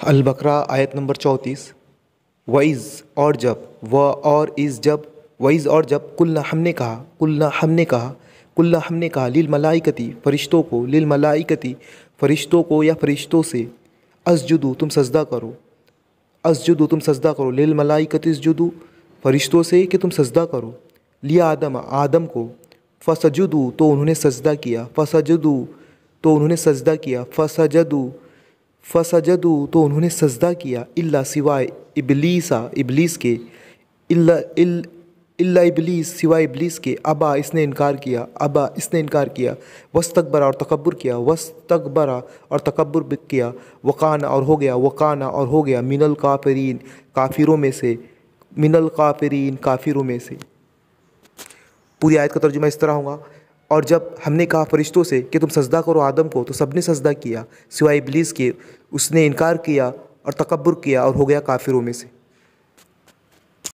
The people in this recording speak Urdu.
البقرہ آیت نمبر 34۔ وَإِذْ اور جب، اور از جب، وَإِذْ اور جب، قُلْنَا ہم نے کہا للملائکتی فرشتوں کو، للملائکتی فرشتوں کو یا فرشتوں سے، اسجدو تم سجدہ کرو، للملائکتی اسجدو فرشتوں سے کہ تم سجدہ کرو، لیا آدم کو، فسجدو تو انہوں نے سجدہ کیا، فسجدو تو انہوں نے سجدہ کیا، الا سوائے ابلیس کے، سوائے ابلیس کے، ابا اس نے انکار کیا، واستکبر اور تکبر کیا، وکانا اور ہو گیا من الکافرین کافروں میں سے۔ پوری آیت کا ترجمہ اس طرح ہوگا، اور جب ہم نے کہا فرشتوں سے کہ تم سجدہ کرو آدم کو تو سب نے سجدہ کیا سوائے ابلیس کے، اس نے انکار کیا اور تکبر کیا اور ہو گیا کافروں میں سے۔